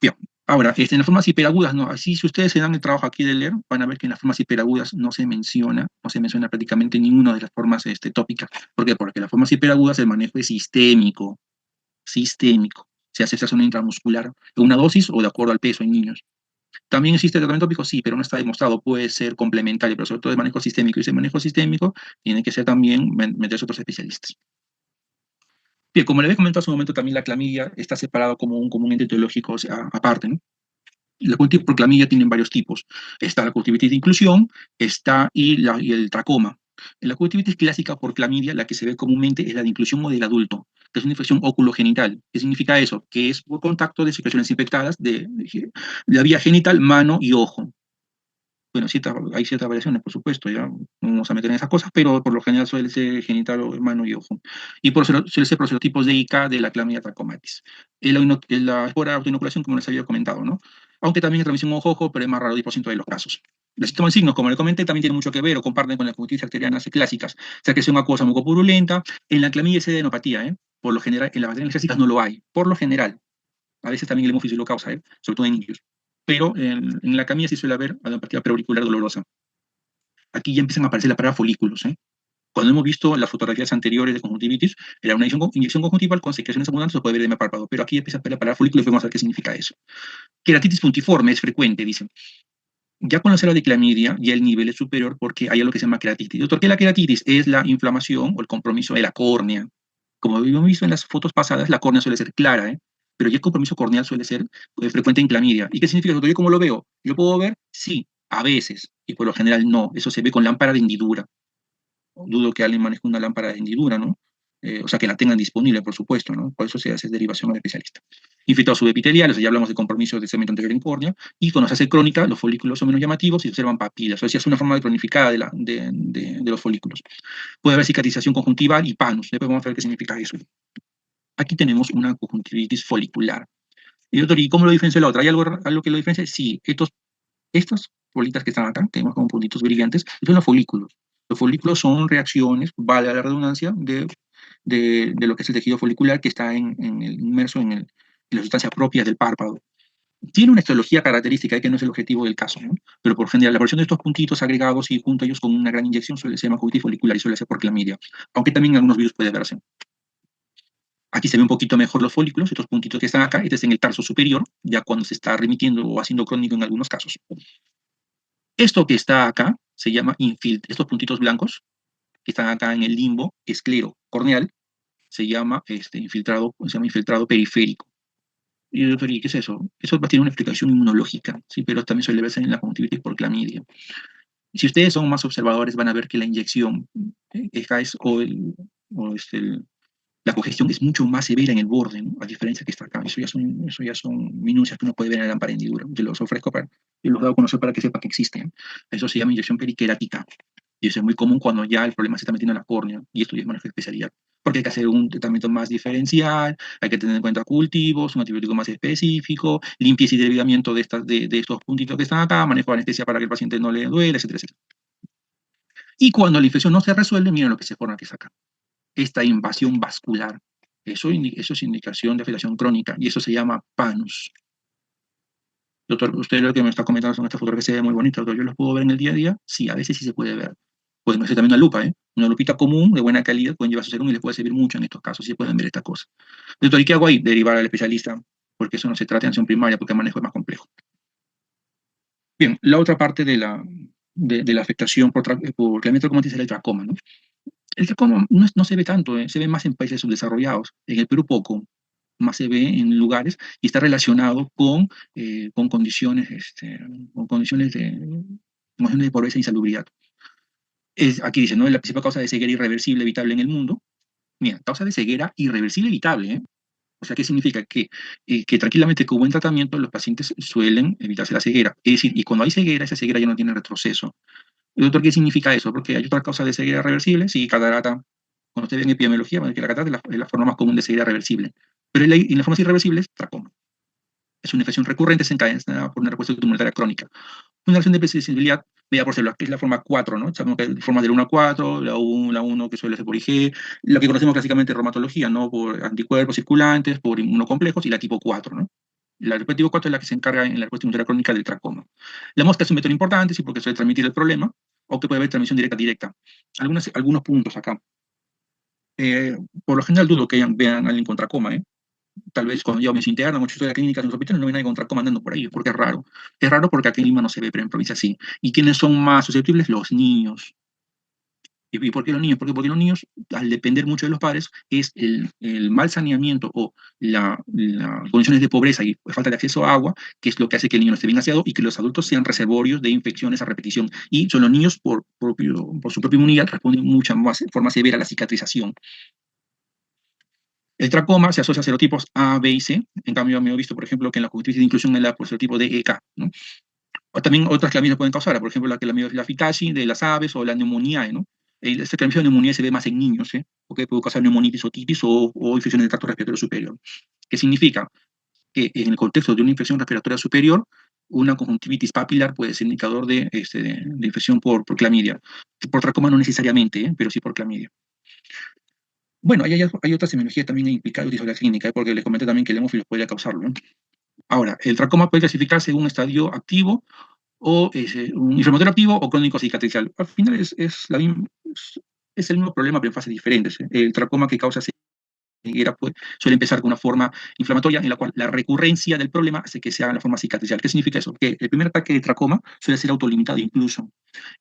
Bien, ahora, en las formas hiperagudas, no, así si ustedes se dan el trabajo aquí de leer, van a ver que en las formas hiperagudas no se menciona prácticamente ninguna de las formas tópicas. ¿Por qué? Porque en las formas hiperagudas el manejo es sistémico. Se hace esa zona intramuscular en una dosis o de acuerdo al peso en niños. También existe tratamiento tópico, sí, pero no está demostrado, puede ser complementario, pero sobre todo el manejo sistémico. Y ese manejo sistémico tiene que ser también meterse otros especialistas. Bien, como le había comentado hace un momento, también la clamidia está separado como un ente etiológico, o sea, aparte, ¿no? La conjuntivitis por clamidia tienen varios tipos. Está la conjuntivitis de inclusión, y el tracoma. En la conjuntivitis clásica por clamidia, la que se ve comúnmente es la de inclusión o del adulto, que es una infección oculogenital. ¿Qué significa eso? Que es por contacto de secreciones infectadas de la vía genital, mano y ojo. Bueno, hay ciertas variaciones, por supuesto, ya no vamos a meter en esas cosas, pero por lo general suele ser genital, mano y ojo. Y suele ser por serotipos de IK de la clamidia trachomatis. La espora autoinoculación, como les había comentado, ¿no? Aunque también es transmisión ojo-ojo, pero es más raro 10% de los casos. Los síntomas y signos, como le comenté, también tienen mucho que ver o comparten con las conjuntivitis bacterianas clásicas. Secreción acuosa mucopurulenta. En la clamidia es adenopatía, ¿eh? Por lo general, en las bacterias clásicas no lo hay. Por lo general, a veces también el hemofísio lo causa, ¿eh? Sobre todo en niños. Pero en la camilla sí suele haber adenopatía preauricular dolorosa. Aquí ya empiezan a aparecer la palabra folículos, ¿eh? Cuando hemos visto las fotografías anteriores de conjuntivitis, era una inyección conjuntival con secreciones abundantes, se puede ver de párpado, pero aquí empieza a aparecer la palabra folículo y vamos a ver qué significa eso. Queratitis puntiforme es frecuente, dicen. Ya con la célula de clamidia, ya el nivel es superior porque hay algo que se llama queratitis. Doctor, ¿qué es la queratitis? Es la inflamación o el compromiso de la córnea. Como habíamos visto en las fotos pasadas, la córnea suele ser clara, ¿eh? Pero ya el compromiso corneal suele ser frecuente en clamidia. ¿Y qué significa eso? ¿Yo cómo lo veo? ¿Yo puedo ver? Sí, a veces, y por lo general no. Eso se ve con lámpara de hendidura. Dudo que alguien maneje una lámpara de hendidura, ¿no? O sea, que la tengan disponible, por supuesto, ¿no? Por eso se hace derivación al especialista. Infiltrados subepiteliales, o sea, ya hablamos de compromiso de segmento anterior en córnea, y cuando se hace crónica, los folículos son menos llamativos y se observan papilas, o sea, es una forma de cronificada de los folículos. Puede haber cicatrización conjuntival y panus, después vamos a ver qué significa eso. Aquí tenemos una conjuntivitis folicular. Y doctor, ¿y cómo lo diferencia de la otra? ¿Hay algo que lo diferencia? Sí, estas bolitas que están acá, tenemos como puntitos brillantes, son los folículos. Los folículos son reacciones, vale la redundancia, de lo que es el tejido folicular que está inmerso en la sustancia propia del párpado. Tiene una histología característica que no es el objetivo del caso, ¿no? Pero por general la versión de estos puntitos agregados y junto a ellos con una gran inyección suele ser conjuntivitis folicular y suele ser por clamidia, aunque también en algunos virus puede verse. Aquí se ve un poquito mejor los folículos, estos puntitos que están acá, este es en el tarso superior, ya cuando se está remitiendo o haciendo crónico en algunos casos. Esto que está acá se llama estos puntitos blancos que están acá en el limbo esclero corneal, se llama infiltrado periférico. ¿Y qué es eso? Eso va a tener una explicación inmunológica, sí, pero también suele verse en la conjuntivitis por clamidia. Si ustedes son más observadores, van a ver que la inyección la congestión es mucho más severa en el borde, ¿no? A diferencia que está acá. Eso ya son minucias que uno puede ver en la lámpara hendidura. Yo los ofrezco y los he dado a conocer para que sepa que existen. Eso se llama inyección periquerática. Y eso es muy común cuando ya el problema se está metiendo en la córnea. Y esto ya es manejo de especialidad. Porque hay que hacer un tratamiento más diferencial, hay que tener en cuenta cultivos, un antibiótico más específico, limpieza y debridamiento de estos puntitos que están acá, manejo de anestesia para que el paciente no le duele, etcétera, etcétera. Y cuando la infección no se resuelve, miren lo que se forma que es acá. Esta invasión vascular. Eso es indicación de afectación crónica y eso se llama PANUS. Doctor, usted lo que me está comentando son estas fotografías que se ve muy bonitas, doctor. ¿Yo los puedo ver en el día a día? Sí, a veces sí se puede ver. Pueden hacer también una lupa, ¿eh? Una lupita común, de buena calidad, pueden llevar su serum y les puede servir mucho en estos casos, si pueden ver esta cosa. Doctor, ¿y qué hago ahí? Derivar al especialista, porque eso no se trata de atención primaria, porque el manejo es más complejo. Bien, la otra parte de la afectación por clamidra trachomatis es el tracoma, ¿no? El tracoma no se ve tanto, se ve más en países subdesarrollados. En el Perú poco, más se ve en lugares y está relacionado con condiciones, condiciones de pobreza e insalubridad. Aquí dice, ¿no? La principal causa de ceguera irreversible evitable en el mundo. Mira, causa de ceguera irreversible evitable, ¿eh? O sea, ¿qué significa? Que tranquilamente con buen tratamiento los pacientes suelen evitarse la ceguera. Es decir, y cuando hay ceguera, esa ceguera ya no tiene retroceso. ¿Y doctor, qué significa eso? Porque hay otra causa de ceguera reversible, sí, catarata. Cuando usted ve en epidemiología, van a decir que la catarata es la forma más común de ceguera reversible. Pero en la forma irreversible es tracoma. Es una infección recurrente desencadenada por una respuesta inmunitaria crónica. Una acción de sensibilidad medida por células, que es la forma 4, ¿no? Sabemos que hay formas del 1 a 4, la 1 que suele ser por IG, la que conocemos clásicamente en reumatología, ¿no? Por anticuerpos circulantes, por inmunocomplejos, y la tipo 4, ¿no? La tipo 4 es la que se encarga en la respuesta inmunitaria crónica del tracoma. La mosca es un método importante, sí, porque suele transmitir el problema, o que puede haber transmisión directa. Algunos puntos acá. Por lo general dudo que vean a alguien con tracoma, ¿eh? Tal vez cuando yo me interno, mucho estoy en la clínica, en los hospitales, no hay nadie con tracoma andando por ahí, porque es raro. Es raro porque aquí en Lima no se ve, pero en provincia sí. ¿Y quiénes son más susceptibles? Los niños. ¿Y por qué los niños? Porque los niños, al depender mucho de los padres, es el mal saneamiento o las condiciones de pobreza y falta de acceso a agua, que es lo que hace que el niño no esté bien aseado y que los adultos sean reservorios de infecciones a repetición. Y son los niños, por su propia inmunidad, responden mucho más, de forma severa a la cicatrización. El tracoma se asocia a serotipos A, B y C. En cambio, me he visto, por ejemplo, que en la conjuntivitis de inclusión es por serotipo D, E, K, ¿no? O también otras clamidias pueden causar, por ejemplo, la fitasi de las aves o la neumonía, ¿no? Esta clamidia de neumonía se ve más en niños, ¿eh? Porque puede causar neumonitis, otitis o infecciones del tracto respiratorio superior. ¿Qué significa? Que en el contexto de una infección respiratoria superior, una conjuntivitis papilar puede ser indicador de infección por clamidia. Por tracoma no necesariamente, ¿eh? Pero sí por clamidia. Bueno, hay otra semiología también implicada en la clínica, porque les comenté también que el hemófilos podría causarlo, ¿no? Ahora, el tracoma puede clasificarse en un estadio activo o un inflamatorio activo o crónico cicatricial. Al final es el mismo problema, pero en fases diferentes, ¿eh? El tracoma que causa ceguera suele empezar con una forma inflamatoria en la cual la recurrencia del problema hace que sea la forma cicatricial. ¿Qué significa eso? Que el primer ataque de tracoma suele ser autolimitado incluso,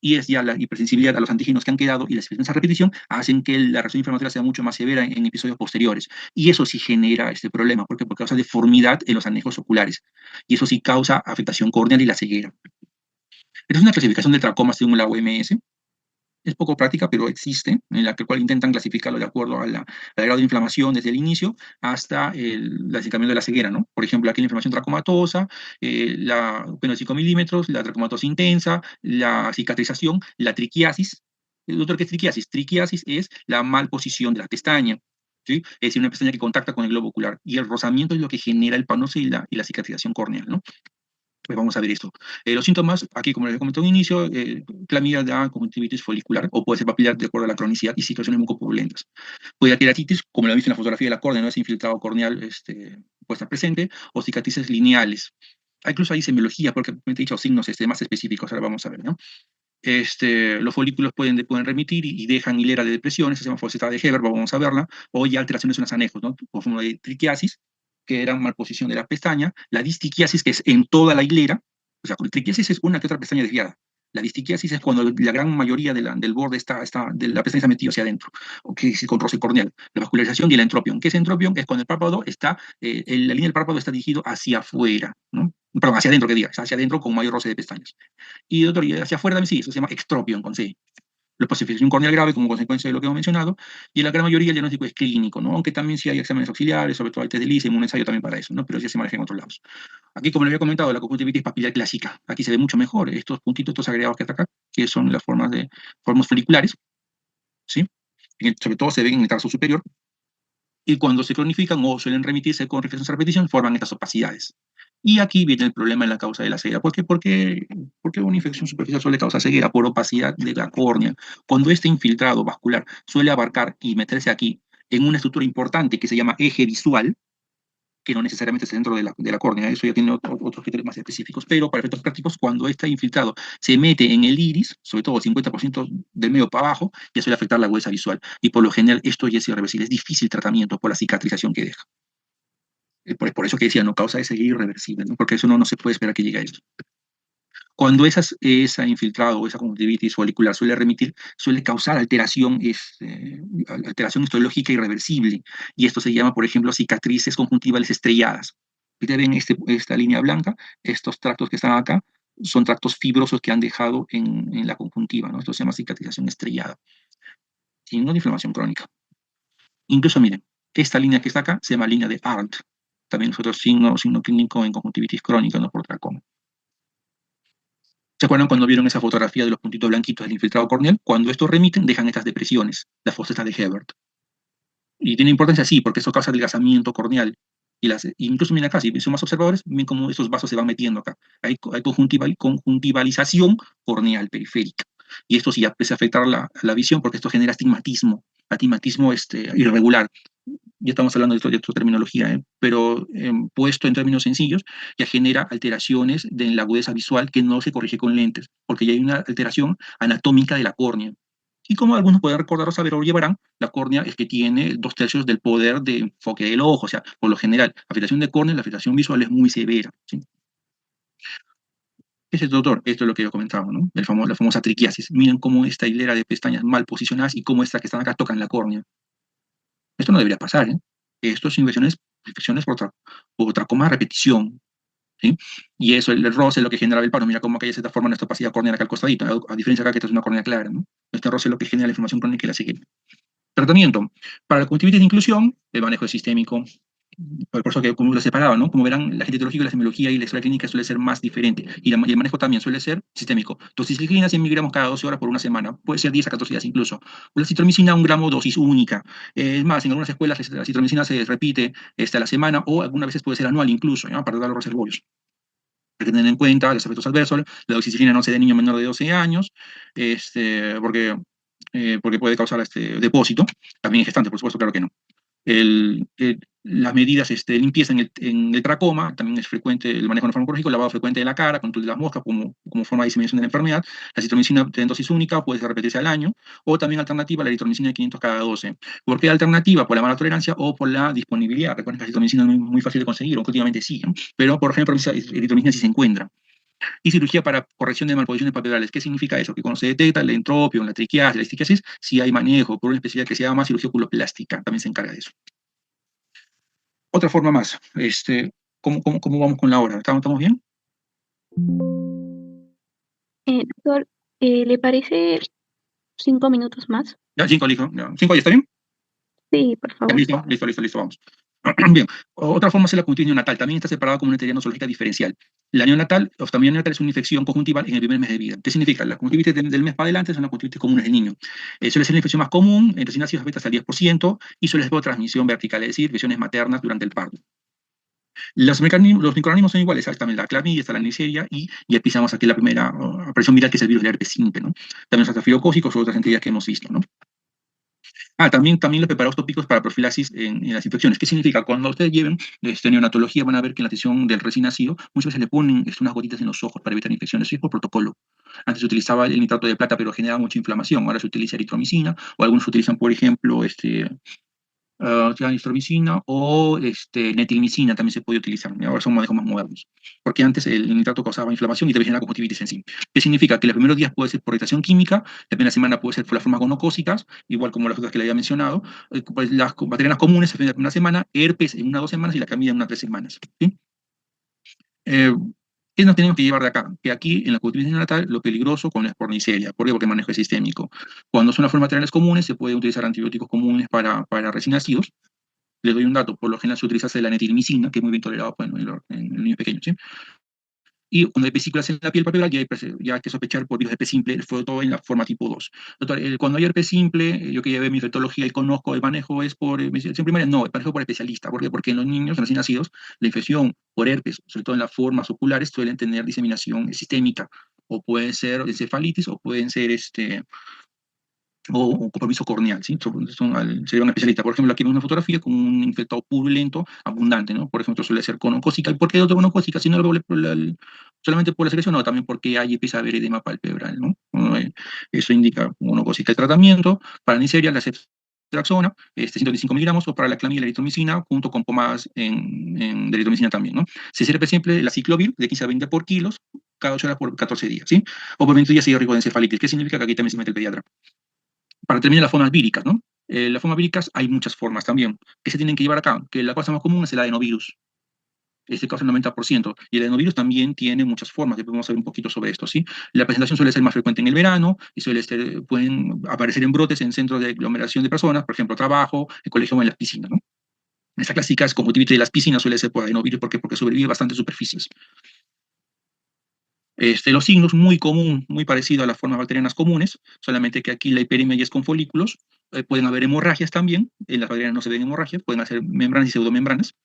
y es ya la hipersensibilidad a los antígenos que han quedado y las infecciones a repetición hacen que la reacción inflamatoria sea mucho más severa en episodios posteriores. Y eso sí genera este problema, porque causa deformidad en los anejos oculares. Y eso sí causa afectación corneal y la ceguera. Esta es una clasificación de tracoma según la OMS. Es poco práctica, pero existe, en la cual intentan clasificarlo de acuerdo al grado de inflamación desde el inicio hasta el acercamiento de la ceguera, ¿no? Por ejemplo, aquí la inflamación tracomatosa, menos de 5 milímetros, la tracomatosa intensa, la cicatrización, la triquiasis. Doctor, ¿qué es triquiasis? Triquiasis es la malposición de la pestaña, ¿sí? Es decir, una pestaña que contacta con el globo ocular, y el rozamiento es lo que genera el panoso y la cicatrización corneal, ¿no? Pues vamos a ver esto. Los síntomas, aquí como les comenté al inicio, clamidia de conjuntivitis folicular o puede ser papilar de acuerdo a la cronicidad y situaciones mucopulentas. Puede haber queratitis, como lo he visto en la fotografía de la córnea, ¿no? Ese infiltrado corneal puede estar presente, o cicatrices lineales. Incluso hay semiología, porque me he dicho signos más específicos, ahora vamos a ver, ¿no? Los folículos pueden remitir y dejan hilera de depresiones, se llama foseta de Heber, vamos a verla, o ya alteraciones en los anejos, ¿no? Por forma de triquiasis, que era malposición de la pestaña, la distiquiasis, que es en toda la hilera, o sea, con triquiasis es una que otra pestaña desviada. La distiquiasis es cuando la gran mayoría del borde de la pestaña está metido hacia adentro, o que es con roce corneal. La vascularización y el entropión. ¿Qué es entropión? Es cuando el párpado la línea del párpado está dirigido hacia afuera, ¿no? Perdón, hacia adentro, que diga, hacia adentro con mayor roce de pestañas. Y doctor, y hacia afuera también sí, eso se llama extropión con C. La pacificación corneal grave como consecuencia de lo que hemos mencionado, y en la gran mayoría el diagnóstico es clínico, ¿no? Aunque también sí hay exámenes auxiliares, sobre todo hay test de Lise, un ensayo también para eso, ¿no? Pero sí se maneja en otros lados. Aquí, como le había comentado, la conjuntivitis papilar clásica, aquí se ve mucho mejor, estos puntitos, estos agregados que está acá, que son las formas foliculares, ¿sí? Sobre todo se ven en el tarso superior, y cuando se cronifican o suelen remitirse con reflexiones a repetición, forman estas opacidades. Y aquí viene el problema en la causa de la ceguera. ¿Por qué una infección superficial suele causar ceguera? Por opacidad de la córnea. Cuando este infiltrado vascular suele abarcar y meterse aquí en una estructura importante que se llama eje visual, que no necesariamente es dentro de la córnea, eso ya tiene otros criterios más específicos, pero para efectos prácticos, cuando está infiltrado se mete en el iris, sobre todo 50% del medio para abajo, ya suele afectar la agudeza visual. Y por lo general esto ya es irreversible, es difícil tratamiento por la cicatrización que deja. Por eso que decía, no causa de ceguera irreversible, ¿no? Porque eso no se puede esperar que llegue a esto. Cuando esa infiltrado o esa conjuntivitis folicular suele remitir, suele causar alteración histológica irreversible. Y esto se llama, por ejemplo, cicatrices conjuntivales estrelladas. Ustedes ven esta línea blanca, estos tractos que están acá, son tractos fibrosos que han dejado en la conjuntiva, ¿no? Esto se llama cicatrización estrellada, signo de inflamación crónica. Incluso, miren, esta línea que está acá se llama línea de Arndt. También es otro signo clínico en conjuntivitis crónica, no por tracoma. ¿Se acuerdan cuando vieron esa fotografía de los puntitos blanquitos del infiltrado corneal? Cuando estos remiten, dejan estas depresiones, las fosas de Hebert. Y tiene importancia, sí, porque eso causa adelgazamiento corneal. Incluso, miren acá, si son más observadores, ven cómo estos vasos se van metiendo acá. Hay conjuntivalización corneal periférica. Y esto sí ya puede afectar la visión, porque esto genera astigmatismo irregular. Ya estamos hablando de otra terminología, pero puesto en términos sencillos, ya genera alteraciones de la agudeza visual que no se corrige con lentes, porque ya hay una alteración anatómica de la córnea. Y como algunos pueden recordar o saber o llevarán, la córnea es que tiene 2/3 del poder de enfoque del ojo, o sea, por lo general, la afectación de córnea, la afectación visual es muy severa. ¿Sí? ¿Qué es esto, doctor? Esto es lo que yo comentaba, ¿no? La famosa triquiasis. Miren cómo esta hilera de pestañas mal posicionadas y cómo esta que están acá tocan la córnea. Esto no debería pasar, ¿eh? Esto es infecciones por tracoma a repetición, ¿sí? Y eso, el roce es lo que genera el paro. Mira cómo acá hay esta forma de esta opacidad córnea acá al costadito, a diferencia acá que esta es una córnea clara, ¿no? Este roce es lo que genera la inflamación crónica y la sigue. Tratamiento. Para la conjuntivitis de inclusión, el manejo es sistémico. Por eso que como lo separaba, ¿no? Como verán, la agente la semiología y la historia clínica suele ser más diferente. Y el manejo también suele ser sistémico. Doxiciclina 100 miligramos cada 12 horas por una semana. Puede ser 10 a 14 días incluso. La citromicina, 1 gramo, dosis única. Es más, en algunas escuelas la citromicina se repite a la semana o algunas veces puede ser anual incluso, ¿no? Para dar los reservorios. Hay que tener en cuenta los efectos adversos. La doxiciclina no se da en niños menores de 12 años, porque puede causar depósito. También en gestantes, por supuesto, claro que no. Las medidas de limpieza en el tracoma, también es frecuente el manejo no farmacológico, lavado frecuente de la cara, control de las moscas como forma de diseminación de la enfermedad, la citromicina en dosis única puede repetirse al año, o también alternativa la eritromicina de 500 cada 12. ¿Por qué alternativa? Por la mala tolerancia o por la disponibilidad. Recuerden que la citromicina es muy fácil de conseguir, aunque últimamente sí, ¿no? Pero por ejemplo, eritromicina sí se encuentra. Y cirugía para corrección de malposiciones papilolares. ¿Qué significa eso? Que cuando se detecta el entropio, la triquiasis, la estriquiasis, sí hay manejo por una especialidad que se llama cirugía oculoplástica, también se encarga de eso. Otra forma más, ¿cómo vamos con la hora? ¿Estamos bien? Doctor, ¿le parece 5 minutos más? Ya, 5, listo. Ya. 5, ¿ya está bien? Sí, por Ya, favor. listo, vamos. Bien, otra forma es la conjuntivitis neonatal. También está separada como una teoría nosológica diferencial. La neonatal, o también neonatal, es una infección conjuntival en el primer mes de vida. ¿Qué significa? La conjuntivitis del mes para adelante es una conjuntivitis común en el niño. Suele ser la infección más común, en recién nacidos afecta hasta el 10% y suele ser transmisión vertical, es decir, infecciones maternas durante el parto. Los microorganismos son iguales, también la clamidia, está la neisseria y ya pisamos aquí la primera aparición viral que es el virus del herpes simple, ¿no? También los estafilocócicos o otras entidades que hemos visto, ¿no? También los preparados tópicos para profilaxis en las infecciones. ¿Qué significa? Cuando ustedes lleven neonatología van a ver que en la atención del recién nacido muchas veces le ponen unas gotitas en los ojos para evitar infecciones. Eso es por protocolo. Antes se utilizaba el nitrato de plata, pero generaba mucha inflamación. Ahora se utiliza eritromicina o algunos utilizan, por ejemplo, astromicina o netilmicina también se puede utilizar. Ahora son manejos más modernos. Porque antes el nitrato causaba inflamación y también generaba conjuntivitis en sí. ¿Qué significa? Que los primeros días puede ser por irritación química, la primera semana puede ser por las formas gonocócicas, igual como las otras que le había mencionado. Pues las bacterianas comunes se ven en la primera semana, herpes en 1 o 2 semanas y la clamidia en 1 a 3 semanas. ¿Sí? ¿Qué nos tenemos que llevar de acá? Que aquí, en la conjuntivitis neonatal, lo peligroso con la espornicelia. ¿Por qué? Porque el manejo es sistémico. Cuando son las formas materiales comunes, se pueden utilizar antibióticos comunes para recién nacidos. Les doy un dato, por lo general se utiliza la netilmicina, que es muy bien tolerado en los niños pequeños, ¿sí? Y cuando hay vesículas en la piel palpebral, ya hay que sospechar por virus de herpes simple, sobre todo en la forma tipo 2. Doctor, cuando hay herpes simple, yo que llevé mi infectología y conozco el manejo, ¿es por investigación primaria? No, el manejo por especialista. ¿Por qué? Porque en los niños recién nacidos, la infección por herpes, sobre todo en las formas oculares, suelen tener diseminación sistémica, o pueden ser encefalitis, o pueden ser o compromiso corneal, ¿sí? Sería un especialista. Por ejemplo, aquí vemos una fotografía con un infectado purulento abundante, ¿no? Por ejemplo, suele ser conocócica. ¿Y por qué gonocócica? Si no solamente por la secreción, no, también porque ahí empieza a haber edema palpebral, ¿no? Eso indica gonocócica. El tratamiento para Neisseria, la ceftriaxona, 125 miligramos, o para la clamidia, la eritromicina, junto con pomadas de eritromicina también, ¿no? Si es herpes simple, la ciclovir, de 15 a 20 por kilos, cada 8 horas por 14 días, ¿sí? O por 20 días seguidos riesgo de encefalitis. ¿Qué significa? Que aquí también se mete el pediatra. Para terminar, las formas víricas, ¿no? Las formas víricas hay muchas formas también que se tienen que llevar acá, que la cosa más común es el adenovirus. Este causa el 90%. Y el adenovirus también tiene muchas formas, que podemos saber un poquito sobre esto, ¿sí? La presentación suele ser más frecuente en el verano y pueden aparecer en brotes en centros de aglomeración de personas, por ejemplo, trabajo, el colegio o en las piscinas, ¿no? Esta clásica es conjuntivitis de las piscinas, suele ser por adenovirus, porque sobrevive bastantes superficies. Los signos muy común, muy parecido a las formas bacterianas comunes, solamente que aquí la hiperemia ya es con folículos. Pueden haber hemorragias también, en las bacterias no se ven hemorragias, pueden hacer membranas y pseudomembranas.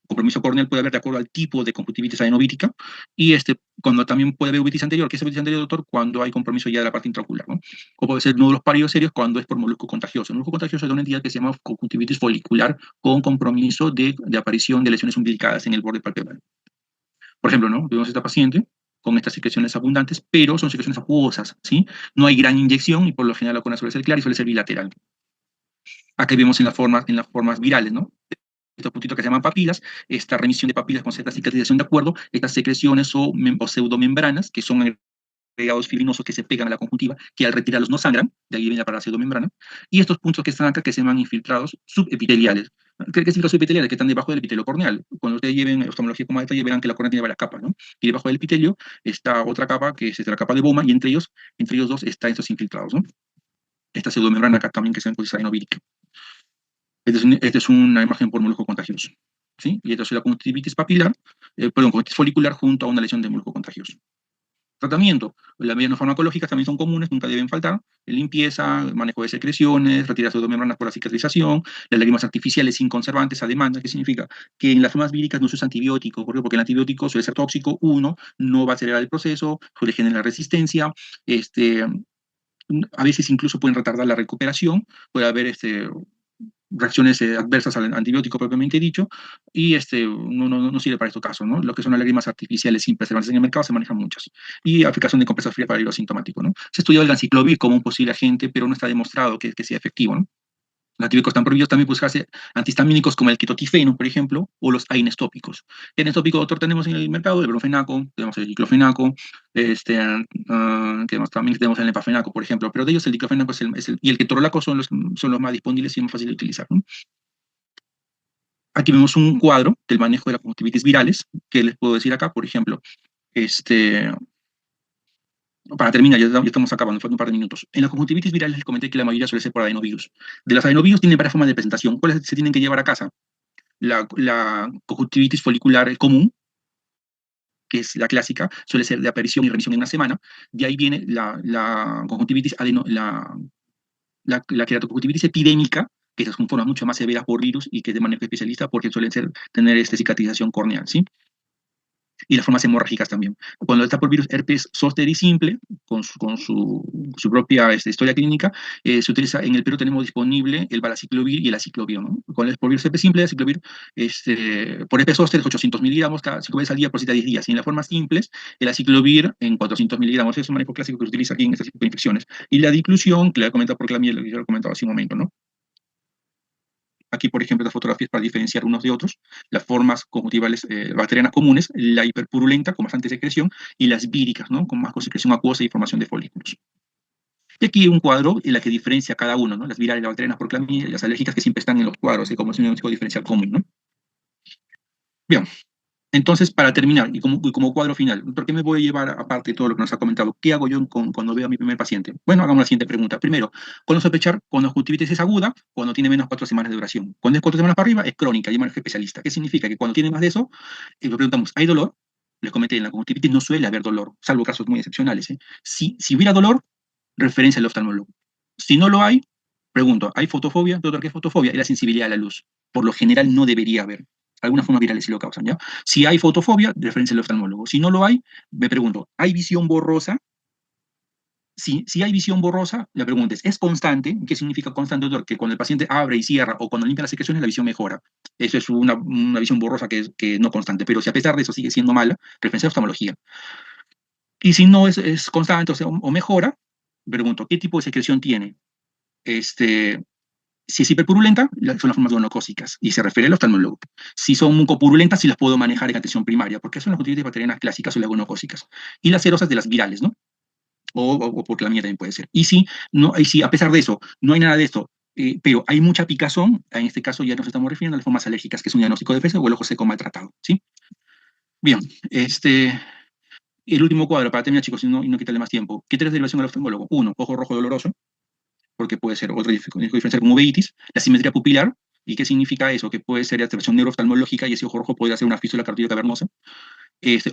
Compromiso corneal puede haber de acuerdo al tipo de conjuntivitis adenovírica, y cuando también puede haber uveitis anterior. ¿Qué es uveitis anterior, doctor? Cuando hay compromiso ya de la parte intraocular, ¿no? O puede ser nódulos pálidos serios cuando es por molusco contagioso. El molusco contagioso es de una entidad que se llama conjuntivitis folicular con compromiso de aparición de lesiones umbilicadas en el borde palpebral. Por ejemplo, ¿no? Vemos a esta paciente con estas secreciones abundantes, pero son secreciones acuosas, ¿sí? No hay gran inyección y por lo general la cona suele ser clara y suele ser bilateral. Aquí vemos en las formas virales, ¿no? Estos puntitos que se llaman papilas, esta remisión de papilas con cierta cicatrización de acuerdo, estas secreciones o pseudomembranas, que son agregados fibrinosos que se pegan a la conjuntiva, que al retirarlos no sangran, de ahí viene la palabra pseudomembrana, y estos puntos que están acá que se llaman infiltrados subepiteliales. ¿Qué significa subepiteliales? Que están debajo del epitelio corneal. Cuando ustedes lleven oftalmología como detalle, verán que la cornea tiene varias capas, ¿no? Y debajo del epitelio está otra capa, que es la capa de Bowman, y entre ellos dos están estos infiltrados, ¿no? Esta pseudomembrana acá también que se ven con adenovírica. Esta es una imagen por molusco contagioso, ¿sí? Y esta es la conjuntivitis papilar, conjuntivitis folicular junto a una lesión de molusco contagioso. Tratamiento. Las medidas no farmacológicas también son comunes, nunca deben faltar. Limpieza, manejo de secreciones, retirar pseudomembranas por la cicatrización, las lágrimas artificiales sin conservantes a demanda. ¿Qué significa? Que en las formas víricas no se usa antibiótico. ¿Por qué? Porque el antibiótico suele ser tóxico, no va a acelerar el proceso, suele generar resistencia, a veces incluso pueden retardar la recuperación, puede haber reacciones adversas al antibiótico propiamente dicho, y no sirve para estos casos, ¿no? Lo que son las lágrimas artificiales sin preservantes en el mercado se manejan muchas. Y aplicación de compresas frías para el asintomático, ¿no? Se estudió el ganciclovir como un posible agente, pero no está demostrado que sea efectivo, ¿no? Los antibióticos están prohibidos, también buscarse antihistamínicos como el ketotifeno, por ejemplo, o los ainestópicos. ¿Qué ainestópico, doctor, tenemos en el mercado? El bromfenaco, tenemos el diclofenaco, que también tenemos el empafenaco, por ejemplo, pero de ellos el diclofenaco y el ketorolaco son los más disponibles y más fáciles de utilizar, ¿no? Aquí vemos un cuadro del manejo de las conjuntivitis virales, que les puedo decir acá, por ejemplo, para terminar, ya estamos acabando, faltan un par de minutos. En las conjuntivitis virales les comenté que la mayoría suele ser por adenovirus. De los adenovirus tienen varias formas de presentación. ¿Cuáles se tienen que llevar a casa? La conjuntivitis folicular común, que es la clásica, suele ser de aparición y remisión en una semana. De ahí viene la conjuntivitis la queratoconjuntivitis epidémica, que esas son formas mucho más severas por virus y que es de manejo especialista porque suelen tener cicatrización corneal, ¿sí? Y las formas hemorrágicas también. Cuando está por virus herpes zóster y simple, con su propia historia clínica, se utiliza, en el Perú tenemos disponible el valaciclovir y el aciclovir, ¿no? Cuando es por virus herpes simple, el aciclovir, por herpes zóster es 800 miligramos cada 5 veces al día por 7 a 10 días. Y en las formas simples, el aciclovir en 400 miligramos. Es un manejo clásico que se utiliza aquí en este tipo de infecciones. Y la diclusión, que le voy a comentar porque la mía, yo lo he comentado hace un momento, ¿no? Aquí, por ejemplo, las fotografías para diferenciar unos de otros, las formas conjuntivales bacterianas comunes, la hiperpurulenta con bastante secreción y las víricas, ¿no? Con más secreción acuosa y formación de folículos. Y aquí un cuadro en la que diferencia cada uno, ¿no? Las virales, las bacterianas por clamidia, las alérgicas que siempre están en los cuadros, como es un diagnóstico diferencial común, ¿no? Bien, entonces, para terminar, y como cuadro final, ¿por qué me voy a llevar aparte de todo lo que nos ha comentado? ¿Qué hago yo cuando veo a mi primer paciente? Bueno, hagamos la siguiente pregunta. Primero, ¿cuándo sospechar cuando la conjuntivitis es aguda? Cuando tiene menos de 4 semanas de duración. Cuando es 4 semanas para arriba, es crónica, llama al especialista. ¿Qué significa? Que cuando tiene más de eso, le preguntamos, ¿hay dolor? Les comenté, en la conjuntivitis no suele haber dolor, salvo casos muy excepcionales, ¿eh? Si hubiera dolor, referencia al oftalmólogo. Si no lo hay, pregunto, ¿hay fotofobia? Doctor, ¿qué es fotofobia? Es la sensibilidad a la luz. Por lo general no debería haber. Algunas formas virales sí lo causan, ¿ya? Si hay fotofobia, referencia al oftalmólogo. Si no lo hay, me pregunto, ¿hay visión borrosa? Si hay visión borrosa, la pregunta es constante? ¿Qué significa constante, doctor? Que cuando el paciente abre y cierra o cuando limpia las secreciones, la visión mejora. Eso es una visión borrosa que no constante. Pero si a pesar de eso sigue siendo mala, referencia a oftalmología. Y si no es constante o mejora, pregunto, ¿qué tipo de secreción tiene? Si es hiperpurulenta, son las formas gonocócicas, y se refiere al oftalmólogo. Si son mucopurulentas, sí las puedo manejar en atención primaria, porque son las conjuntivitis bacterianas clásicas o las gonocócicas. Y las serosas de las virales, ¿no? O porque la mía también puede ser. Y si a pesar de eso, no hay nada de esto, pero hay mucha picazón, en este caso ya nos estamos refiriendo a las formas alérgicas, que es un diagnóstico de PESA o el ojo seco maltratado, ¿sí? Bien, el último cuadro, para terminar, chicos, y no quitarle más tiempo. ¿Qué tres derivación al oftalmólogo? Uno, ojo rojo doloroso, porque puede ser otra diferencia como uveitis, la simetría pupilar, ¿y qué significa eso? Que puede ser alteración neurooftalmológica y ese ojo rojo puede ser una fístula carotida cavernosa,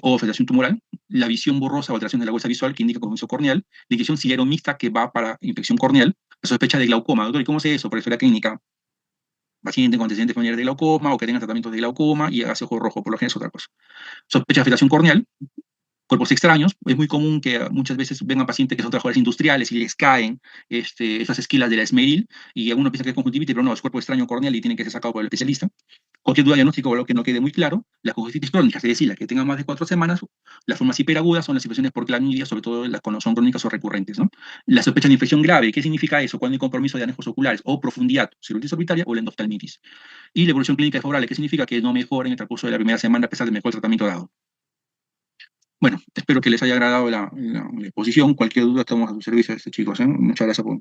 o federación tumoral, la visión borrosa o alteración de la huesa visual que indica compromiso corneal, la inyección ciliaro mixta que va para infección corneal, la sospecha de glaucoma. Doctor, ¿y cómo sé eso? Por historia clínica, paciente con antecedentes familiares de glaucoma o que tenga tratamientos de glaucoma y hace ojo rojo, por lo general es otra cosa. Sospecha de afectación corneal, cuerpos extraños. Es muy común que muchas veces vengan pacientes que son trabajadores industriales y les caen esas esquilas de la esmeril y alguno piensa que es conjuntivitis, pero no, es cuerpo extraño corneal y tiene que ser sacado por el especialista. Cualquier duda diagnóstico o lo que no quede muy claro, las conjuntivitis crónicas, es decir, las que tengan más de 4 semanas, las formas hiperagudas son las infecciones por clamidia, sobre todo las cuando son crónicas o recurrentes, ¿no? La sospecha de infección grave, ¿qué significa eso? Cuando hay compromiso de anejos oculares o profundidad, celulitis orbitaria o la endoftalmitis. Y la evolución clínica desfavorable, ¿qué significa? Que no mejora en el transcurso de la primera semana a pesar del mejor tratamiento dado. Bueno, espero que les haya agradado la exposición. Cualquier duda estamos a su servicio, chicos, ¿eh? Muchas gracias por